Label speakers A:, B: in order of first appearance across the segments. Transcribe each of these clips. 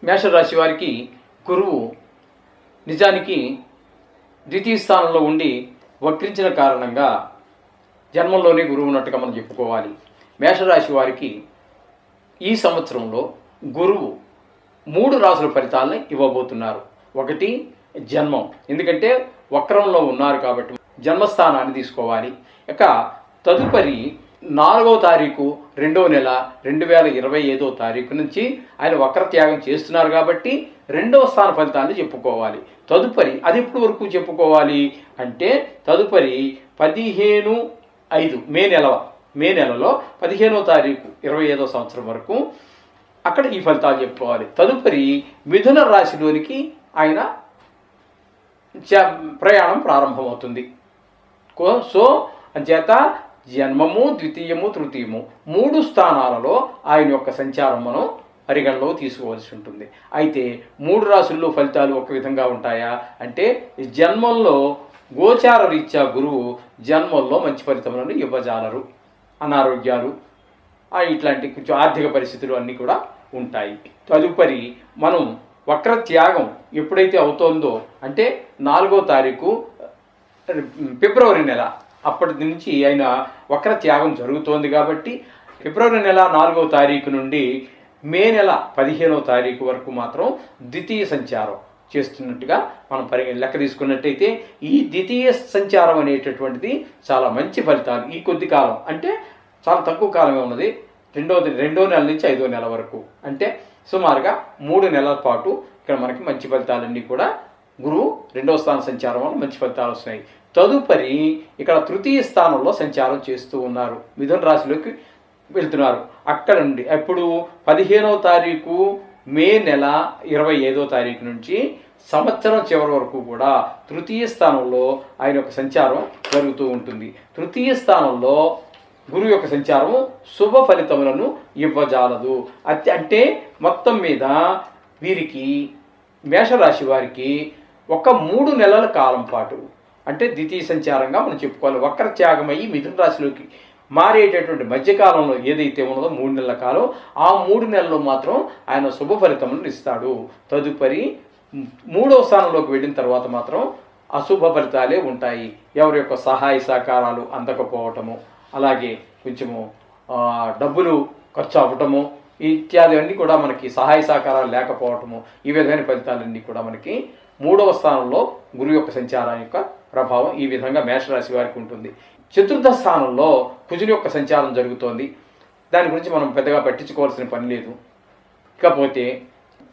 A: మేషరాశి వారికి గురువు నిజానికి ద్వితీయ స్థానంలో ఉండి వక్రించిన కారణంగా జన్మంలోనే గురువు ఉన్నట్టుగా మనం చెప్పుకోవాలి. మేషరాశి వారికి ఈ సంవత్సరంలో గురువు 3 రాసుల ఫలితాలని ఇవ్వబోతున్నారు. ఒకటి జన్మం, ఎందుకంటే వక్రంలో ఉన్నారు కాబట్టి జన్మస్థానాన్ని తీసుకోవాలి. ఇక తదుపరి 4వ తారీఖు 2వ నెల 2025వ తారీఖు నుంచి ఆయన వక్రత్యాగం చేస్తున్నారు కాబట్టి 2వ స్థాన ఫలితాన్ని చెప్పుకోవాలి. తదుపరి అది ఎప్పటి వరకు చెప్పుకోవాలి అంటే తదుపరి 15/5 మే నెలలో 15వ తారీఖు 25వ సంవత్సరం వరకు అక్కడ ఈ ఫలితాలు చెప్పుకోవాలి. తదుపరి మిథున రాశిలోనికి ఆయన ప్రయాణం ప్రారంభమవుతుంది. సో అంచేత జన్మము, ద్వితీయము, తృతీయము 3 స్థానాలలో ఆయన యొక్క సంచారం మనం పరిగణలో తీసుకోవాల్సి ఉంటుంది. అయితే 3 రాశుల్లో ఫలితాలు ఒక విధంగా ఉంటాయా అంటే జన్మంలో గోచార రీత్యా గురువు జన్మంలో మంచి ఫలితములను ఇవ్వజాలరు. అనారోగ్యాలు ఇట్లాంటి కొంచెం ఆర్థిక పరిస్థితులు అన్నీ కూడా ఉంటాయి. తదుపరి మనం వక్రత్యాగం ఎప్పుడైతే అవుతోందో అంటే 4వ తారీఖు ఫిబ్రవరి నెల అప్పటి నుంచి ఆయన వక్రత్యాగం జరుగుతోంది కాబట్టి ఫిబ్రవరి నెల 4వ తారీఖు నుండి మే నెల 15వ తారీఖు వరకు మాత్రం ద్వితీయ సంచారం చేస్తున్నట్టుగా మనం లెక్క తీసుకున్నట్టయితే ఈ ద్వితీయ సంచారం అనేటటువంటిది చాలా మంచి ఫలితాలు. ఈ కొద్ది కాలం అంటే చాలా తక్కువ కాలమే ఉన్నది. 2వ నెల నుంచి 5వ నెల వరకు అంటే సుమారుగా 3 నెలల పాటు ఇక్కడ మనకి మంచి ఫలితాలన్నీ కూడా గురువు 2వ స్థాన సంచారం వల్ల మంచి ఫలితాలు వస్తున్నాయి. తదుపరి ఇక్కడ తృతీయ స్థానంలో సంచారం చేస్తూ ఉన్నారు, మిథున రాశిలోకి వెళ్తున్నారు. అక్కడ నుండి ఎప్పుడు 15వ తారీఖు మే నెల 25వ తారీఖు నుంచి సంవత్సరం చివరి వరకు కూడా తృతీయ స్థానంలో ఆయన యొక్క సంచారం జరుగుతూ ఉంటుంది. తృతీయ స్థానంలో గురువు యొక్క సంచారం శుభ ఫలితములను ఇవ్వజాలదు. అంటే మొత్తం మీద వీరికి మేషరాశి వారికి ఒక 3 నెలల కాలం పాటు అంటే ద్వితీయ సంచారంగా మనం చెప్పుకోవాలి. వక్రత్యాగమయ్యి మిథున రాశిలోకి మారేటటువంటి మధ్యకాలంలో ఏదైతే ఉన్నదో 3 నెలల కాలం, ఆ 3 నెలల్లో మాత్రం ఆయన శుభ ఫలితములను ఇస్తాడు. తదుపరి 3వ స్థానంలోకి వెళ్ళిన తర్వాత మాత్రం అశుభ ఫలితాలే ఉంటాయి. ఎవరి యొక్క సహాయ సహకారాలు అందకపోవటము, అలాగే కొంచెము డబ్బులు ఖర్చు అవ్వటము ఇత్యాది అన్నీ కూడా మనకి సహాయ సహకారాలు లేకపోవటము, ఈ విధమైన ఫలితాలన్నీ కూడా మనకి 3వ స్థానంలో గురువు యొక్క సంచారం యొక్క ప్రభావం ఈ విధంగా మేషరాశి వారికి ఉంటుంది. చతుర్థ స్థానంలో కుజుని యొక్క సంచారం జరుగుతోంది. దాని గురించి మనం పెద్దగా పట్టించుకోవాల్సిన పని లేదు. ఇకపోతే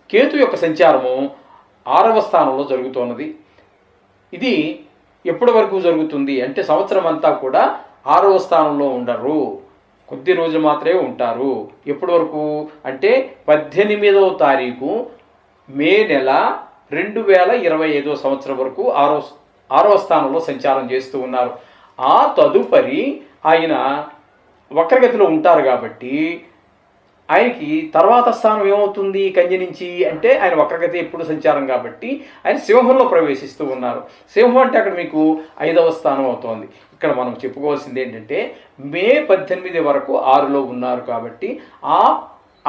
A: కేతు యొక్క సంచారము 6వ స్థానంలో జరుగుతున్నది. ఇది ఎప్పటి వరకు జరుగుతుంది అంటే సంవత్సరం అంతా కూడా 6వ స్థానంలో ఉండరు, కొద్ది రోజులు మాత్రమే ఉంటారు. ఎప్పటి వరకు అంటే 18వ తారీఖు మే నెల 2025వ సంవత్సరం వరకు 6వ స్థానంలో సంచారం చేస్తూ ఉన్నారు. ఆ తదుపరి ఆయన వక్రగతిలో ఉంటారు కాబట్టి ఆయనకి తర్వాత స్థానం ఏమవుతుంది కన్య నుంచి అంటే ఆయన వక్రగతి ఎప్పుడు సంచారం కాబట్టి ఆయన సింహంలో ప్రవేశిస్తూ ఉన్నారు. సింహం అంటే అక్కడ మీకు 5వ స్థానం అవుతోంది. ఇక్కడ మనం చెప్పుకోవాల్సింది ఏంటంటే మే 18 వరకు 6లో ఉన్నారు కాబట్టి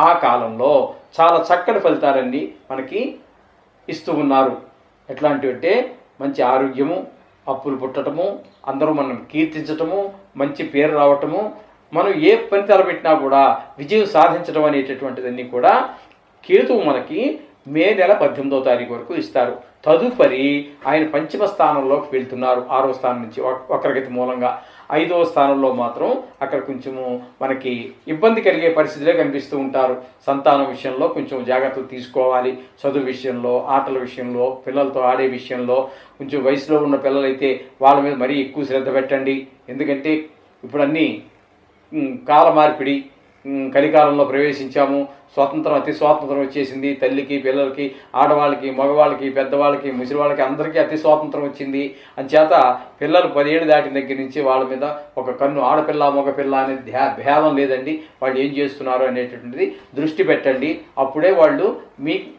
A: ఆ కాలంలో చాలా చక్కటి ఫలితాలన్నీ మనకి ఇస్తూ ఉన్నారు. ఎట్లాంటివి అంటే మంచి ఆరోగ్యము, అప్పులు పుట్టడము, అందరూ మనం కీర్తించటము, మంచి పేరు రావటము, మనం ఏ పని తలపెట్టినా కూడా విజయం సాధించడం అనేటటువంటిదన్నీ కూడా కేతువు మనకి మే నెల 18వ తారీఖు వరకు ఇస్తారు. తదుపరి ఆయన పంచమ స్థానంలోకి వెళ్తున్నారు 6వ స్థానం నుంచి వక్రగతి మూలంగా. 5వ స్థానంలో మాత్రం అక్కడ కొంచెము మనకి ఇబ్బంది కలిగే పరిస్థితులే కనిపిస్తూ ఉంటారు. సంతానం విషయంలో కొంచెం జాగ్రత్తలు తీసుకోవాలి. చదువు విషయంలో, ఆటల విషయంలో, పిల్లలతో ఆడే విషయంలో కొంచెం వయసులో ఉన్న పిల్లలైతే వాళ్ళ మీద మరీ ఎక్కువ శ్రద్ధ పెట్టండి. ఎందుకంటే ఇప్పుడు అన్నీ కాల మార్పిడి, కలికాలంలో ప్రవేశించాము. అతి స్వాతంత్రం వచ్చేసింది. తల్లికి, పిల్లలకి, ఆడవాళ్ళకి, మగవాళ్ళకి, పెద్దవాళ్ళకి, ముసలి వాళ్ళకి అందరికీ అతి స్వాతంత్రం వచ్చింది. అంచేత పిల్లలు 10 ఏళ్ళు దాటిన దగ్గర నుంచి వాళ్ళ మీద ఒక కన్ను ఆడపిల్ల మగపిల్ల అనేది భేదం లేదండి. వాళ్ళు ఏం చేస్తున్నారు అనేటటువంటిది దృష్టి పెట్టండి. అప్పుడే వాళ్ళు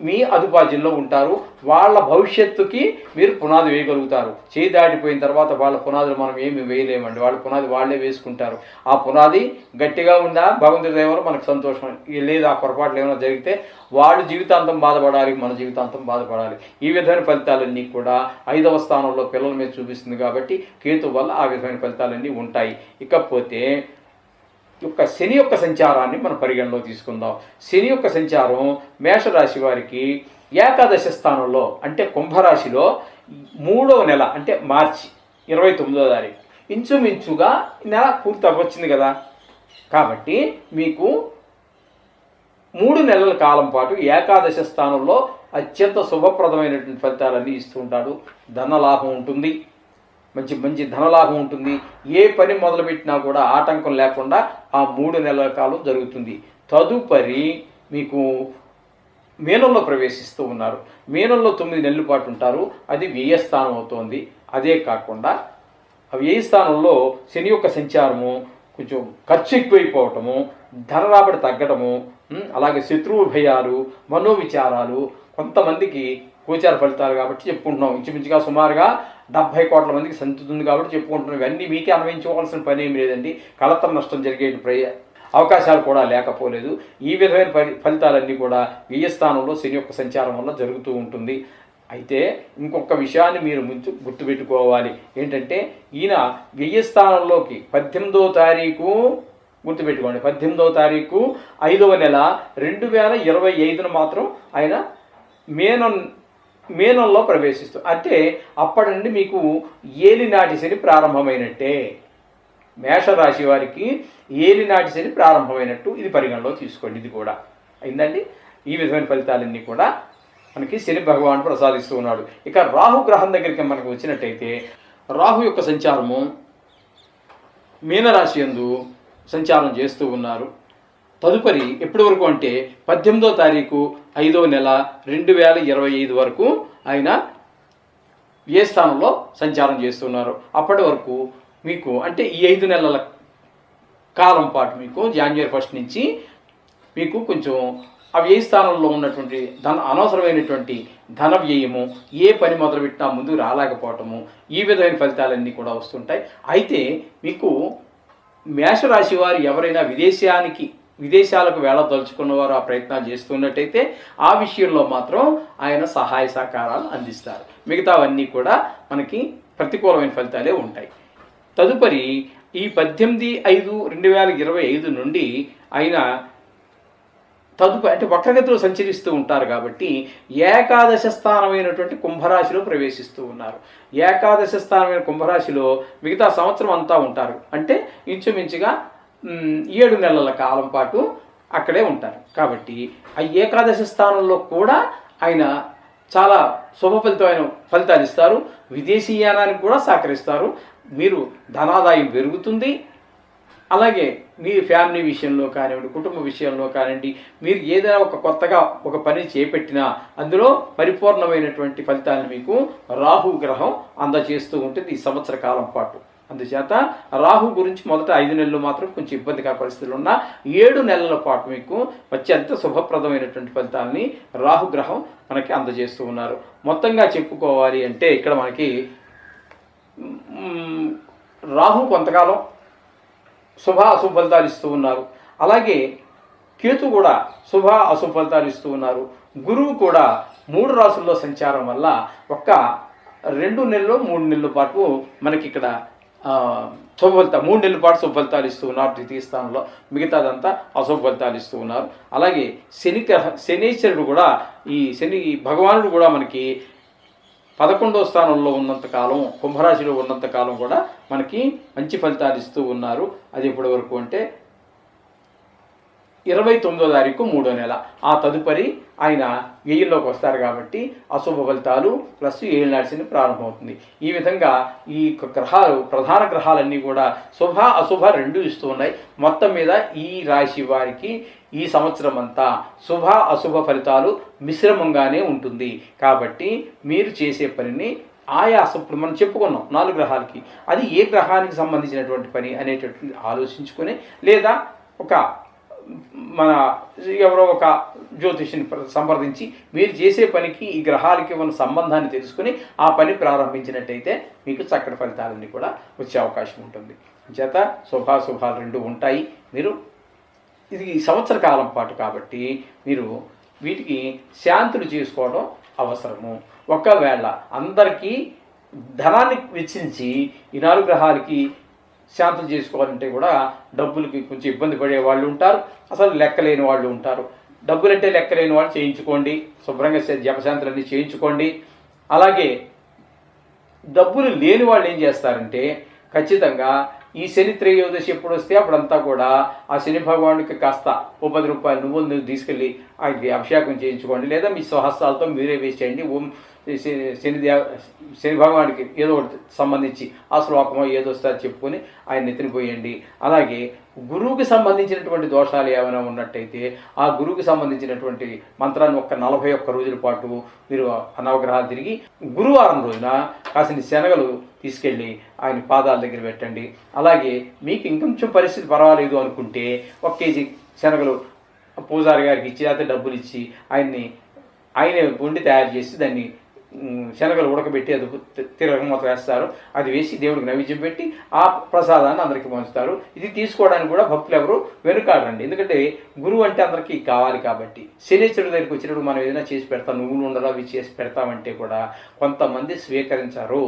A: మీ అదుపాజ్యంలో ఉంటారు. వాళ్ళ భవిష్యత్తుకి మీరు పునాది వేయగలుగుతారు. చేయి దాటిపోయిన తర్వాత వాళ్ళ పునాదులు మనం ఏమి వేయలేమండి. వాళ్ళ పునాది వాళ్ళే వేసుకుంటారు. ఆ పునాది గట్టిగా ఉందా భగవంతుడి దయ వల్ల మనకు సంతోషం, లేదా పొరపాటు పొరపాట్లు ఏమైనా జరిగితే వాళ్ళు జీవితాంతం బాధపడాలి, మన జీవితాంతం బాధపడాలి. ఈ విధమైన ఫలితాలన్నీ కూడా 5వ స్థానంలో పిల్లల మీద చూపిస్తుంది కాబట్టి కేతు వల్ల ఆ విధమైన ఫలితాలన్నీ ఉంటాయి. ఇకపోతే శని యొక్క సంచారాన్ని మనం పరిగణలో తీసుకుందాం. శని యొక్క సంచారం మేషరాశి వారికి ఏకాదశ స్థానంలో అంటే కుంభరాశిలో 3వ నెల అంటే మార్చి 29వ తారీఖు ఇంచుమించుగా నెల పూర్తి అవ్వచ్చింది కదా. కాబట్టి మీకు 3 నెలల కాలం పాటు ఏకాదశ స్థానంలో అత్యంత శుభప్రదమైనటువంటి ఫలితాలన్నీ ఇస్తూ ఉంటాడు. ధనలాభం ఉంటుంది, మంచి మంచి ధనలాభం ఉంటుంది. ఏ పని మొదలుపెట్టినా కూడా ఆటంకం లేకుండా ఆ 3 నెలల కాలం జరుగుతుంది. తదుపరి మీకు మీనంలో ప్రవేశిస్తూ ఉన్నారు. మీనంలో 9 నెలల పాటు ఉంటారు. అది వ్యయస్థానం అవుతోంది. అదే కాకుండా ఆ వ్యయ స్థానంలో శని యొక్క సంచారము కొంచెం ఖర్చు ఎక్కువైపోవటము, ధన రాబడి తగ్గడము, అలాగే శత్రువు భయాలు, మనోవిచారాలు, కొంతమందికి గోచార ఫలితాలు కాబట్టి చెప్పుకుంటున్నాం. ఇంచుమించుగా సుమారుగా 70 కోట్ల మందికి సంతుతుంది కాబట్టి చెప్పుకుంటున్నాం. ఇవన్నీ మీకే అన్వయించుకోవాల్సిన పని ఏమి లేదండి. కలత్ర నష్టం జరిగే అవకాశాలు కూడా లేకపోలేదు. ఈ విధమైన ఫలితాలన్నీ కూడా వ్యయస్థానంలో శని యొక్క సంచారం వల్ల జరుగుతూ ఉంటుంది. అయితే ఇంకొక విషయాన్ని మీరు ముందు గుర్తుపెట్టుకోవాలి. ఏంటంటే ఈయన వ్యయస్థానంలోకి 18వ తారీఖు గుర్తుపెట్టుకోండి. 18వ తారీఖు 5వ నెల 2025న మాత్రం ఆయన మేనంలో ప్రవేశిస్తూ, అంటే అప్పటి నుండి మీకు ఏలినాటి శని ప్రారంభమైనట్టే. మేషరాశి వారికి ఏలినాటి శని ప్రారంభమైనట్టు ఇది పరిగణలో తీసుకోండి. ఇది కూడా అయిందండి. ఈ విధమైన ఫలితాలన్నీ కూడా మనకి శని భగవానుడు ప్రసాదిస్తూ ఉన్నాడు. ఇక రాహు గ్రహం దగ్గరికి మనకు వచ్చినట్టయితే రాహు యొక్క సంచారము మీనరాశి యందు సంచారం చేస్తూ ఉన్నారు. తదుపరి ఎప్పటి వరకు అంటే 18వ తారీఖు 5వ నెల 2025 వరకు ఆయన ఏ స్థానంలో సంచారం చేస్తున్నారు. అప్పటి వరకు మీకు అంటే ఈ 5 నెలల కాలం పాటు మీకు జనవరి 1 నుంచి మీకు కొంచెం ఆ వ్యయ స్థానంలో ఉన్నటువంటి అనవసరమైనటువంటి ధన వ్యయము, ఏ పని మొదలుపెట్టినా ముందుకు రాలేకపోవటము, ఈ విధమైన ఫలితాలన్నీ కూడా వస్తుంటాయి. అయితే మీకు మేషరాశి వారు ఎవరైనా విదేశాలకు వెళ్ళదలుచుకున్నవారు ఆ ప్రయత్నాలు చేస్తున్నట్టయితే ఆ విషయంలో మాత్రం ఆయన సహాయ సహకారాలు అందిస్తారు. మిగతావన్నీ కూడా మనకి ప్రతికూలమైన ఫలితాలే ఉంటాయి. తదుపరి ఈ 18/5/2025 నుండి ఆయన తదుపరి అంటే వక్రగతిలో సంచరిస్తూ ఉంటారు కాబట్టి ఏకాదశ స్థానమైనటువంటి కుంభరాశిలో ప్రవేశిస్తూ ఉన్నారు. ఏకాదశ స్థానమైన కుంభరాశిలో మిగతా సంవత్సరం అంతా ఉంటారు. అంటే ఇంచుమించుగా 7 నెలల కాలం పాటు అక్కడే ఉంటారు. కాబట్టి ఆ ఏకాదశ స్థానంలో కూడా ఆయన చాలా శుభఫలితమైన ఫలితాలు ఇస్తారు. విదేశీయానానికి కూడా సహకరిస్తారు. మీరు ధనాదాయం పెరుగుతుంది. అలాగే మీ ఫ్యామిలీ విషయంలో కానివ్వండి, కుటుంబ విషయంలో కానివ్వండి, మీరు ఏదైనా కొత్తగా ఒక పని చేపట్టినా అందులో పరిపూర్ణమైనటువంటి ఫలితాలను మీకు రాహు గ్రహం అందజేస్తూ ఉంటుంది ఈ సంవత్సర కాలం పాటు. అందుచేత రాహు గురించి మొదట 5 నెలలు మాత్రం కొంచెం ఇబ్బందికర పరిస్థితులు ఉన్న 7 నెలల పాటు మీకు అత్యంత శుభప్రదమైనటువంటి ఫలితాలని రాహుగ్రహం మనకి అందజేస్తూ ఉన్నారు. మొత్తంగా చెప్పుకోవాలి అంటే ఇక్కడ మనకి రాహు కొంతకాలం శుభ అశుభ ఫలితాలు ఇస్తూ ఉన్నారు. అలాగే కేతు కూడా శుభ అశుభ ఫలితాలు ఇస్తూ ఉన్నారు. గురువు కూడా 3 రాసుల్లో సంచారం వల్ల 2 నెలలు 3 నెలల పాటు మనకి ఇక్కడ శుభ ఫలితాలు 3 నెలల పాటు శుభ ఫలితాలు ఇస్తూ ఉన్నారు ద్వితీయ స్థానంలో. మిగతాదంతా అశుభ ఫలితాలు ఇస్తూ ఉన్నారు. అలాగే శనీశ్వరుడు కూడా ఈ శని భగవానుడు కూడా మనకి 11వ స్థానంలో ఉన్నంతకాలం, కుంభరాశిలో ఉన్నంతకాలం కూడా మనకి మంచి ఫలితాలు ఇస్తూ ఉన్నారు. అది ఎప్పటి వరకు అంటే 29వ తారీఖు 3వ నెల. ఆ తదుపరి ఆయన వ్యయంలోకి వస్తారు కాబట్టి అశుభ ఫలితాలు ప్లస్ ఏలినాటి ప్రారంభమవుతుంది. ఈ విధంగా ఈ గ్రహాలు, ప్రధాన గ్రహాలన్నీ కూడా శుభ అశుభ 2 ఇస్తూ ఉన్నాయి. మొత్తం మీద ఈ రాశి వారికి ఈ సంవత్సరం అంతా శుభ అశుభ ఫలితాలు మిశ్రమంగానే ఉంటుంది. కాబట్టి మీరు చేసే పనిని ఇప్పుడు మనం చెప్పుకున్నాం 4 గ్రహాలకి, అది ఏ గ్రహానికి సంబంధించినటువంటి పని అనేటటువంటి ఆలోచించుకొని, లేదా ఎవరో ఒక జ్యోతిష్ని సంప్రదించి మీరు చేసే పనికి ఈ గ్రహాలకి ఉన్న సంబంధాన్ని తెలుసుకుని ఆ పని ప్రారంభించినట్టయితే మీకు చక్కటి ఫలితాలన్నీ కూడా వచ్చే అవకాశం ఉంటుంది. చేత శుభాశుభాలు 2 ఉంటాయి. మీరు ఇది సంవత్సర కాలం పాటు కాబట్టి మీరు వీటికి శాంతులు చేసుకోవడం అవసరము. ఒకవేళ అందరికీ ధనాన్ని వెచ్చించి ఈ 4 గ్రహాలకి శాంతులు చేసుకోవాలంటే కూడా డబ్బులకి కొంచెం ఇబ్బంది పడే వాళ్ళు ఉంటారు, అసలు లెక్కలేని వాళ్ళు ఉంటారు. డబ్బులంటే లెక్కలేని వాళ్ళు చేయించుకోండి, శుభ్రంగా జపశాంతులన్నీ చేయించుకోండి. అలాగే డబ్బులు లేని వాళ్ళు ఏం చేస్తారంటే ఖచ్చితంగా ఈ శని త్రయోదశి ఎప్పుడు వస్తే అప్పుడంతా కూడా ఆ శని భగవానుడికి కాస్త ఓ 10 రూపాయలు నువ్వులు తీసుకెళ్ళి ఆయనకి అభిషేకం చేయించుకోండి, లేదా మీ స్వహస్తాలతో మీరే వేసేయండి. శని భగవానికి ఏదో ఒకటి సంబంధించి ఆ శ్లోకమో ఏదో వస్తే చెప్పుకొని ఆయన నెత్తినిపోయండి. అలాగే గురువుకి సంబంధించినటువంటి దోషాలు ఏమైనా ఉన్నట్టయితే ఆ గురువుకి సంబంధించినటువంటి మంత్రాన్ని 41 రోజుల పాటు మీరు నవగ్రహాలు తిరిగి గురువారం రోజున కాసిన శనగలు తీసుకెళ్ళి ఆయన పాదాల దగ్గర పెట్టండి. అలాగే మీకు ఇంకొంచెం పరిస్థితి పర్వాలేదు అనుకుంటే 1 కేజీ శనగలు పూజారి గారికి ఇచ్చి లేకపోతే డబ్బులు ఇచ్చి ఆయనే వండి తయారు చేసి దాన్ని శనగలు ఉడకబెట్టి అది తిరగమూత వేస్తారు. అది వేసి దేవుడికి నైవేద్యం పెట్టి ఆ ప్రసాదాన్ని అందరికీ పంచుతారు. ఇది తీసుకోవడానికి కూడా భక్తులు ఎవరు వెనుకాడండి, ఎందుకంటే గురువు అంటే అందరికీ కావాలి కాబట్టి. శనీశ్వరుడి దగ్గరికి వచ్చినప్పుడు మనం ఏదైనా చేసి పెడతాం, నువ్వులు ఉండలు అవి చేసి పెడతామంటే కూడా కొంతమంది స్వీకరించారు,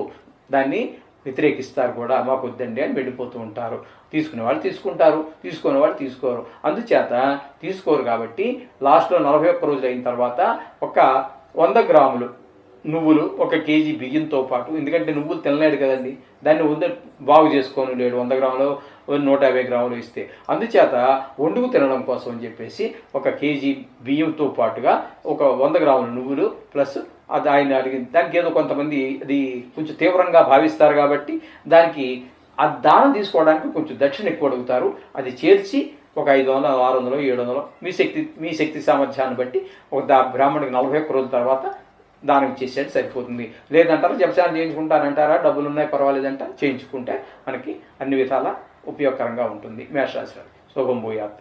A: దాన్ని వ్యతిరేకిస్తారు కూడా, మాకు వద్దండి అని వెళ్ళిపోతూ ఉంటారు. తీసుకునే వాళ్ళు తీసుకుంటారు, తీసుకునే వాళ్ళు తీసుకోరు. అందుచేత తీసుకోరు కాబట్టి లాస్ట్లో 41 రోజులు అయిన తర్వాత ఒక 100 గ్రాములు నువ్వులు, 1 కేజీ బియ్యంతో పాటు, ఎందుకంటే నువ్వులు తినలేడు కదండి, దాన్ని బాగు చేసుకొని లేడు 100 గ్రాములు 150 గ్రాములు ఇస్తే. అందుచేత వండుకు తినడం కోసం అని చెప్పేసి 1 కేజీ బియ్యంతో పాటుగా ఒక 100 గ్రాముల నువ్వులు ప్లస్ అది ఆయన అడిగింది. దానికి ఏదో కొంతమంది అది కొంచెం తీవ్రంగా భావిస్తారు కాబట్టి దానికి ఆ దానం తీసుకోవడానికి కొంచెం దక్షిణ ఎక్కువ అడుగుతారు. అది చేర్చి ఒక 500, 600, 700 మీ శక్తి సామర్థ్యాన్ని బట్టి ఒక బ్రాహ్మణుడికి 41 రోజుల తర్వాత దానం ఇచ్చేసేది సరిపోతుంది. లేదంటారా జపశాంతి చేయించుకుంటానంటారా, డబ్బులు ఉన్నాయి పర్వాలేదంట, చేయించుకుంటే మనకి అన్ని విధాలా ఉపయోగకరంగా ఉంటుంది. మేషరాశి శుభం భూయాత్.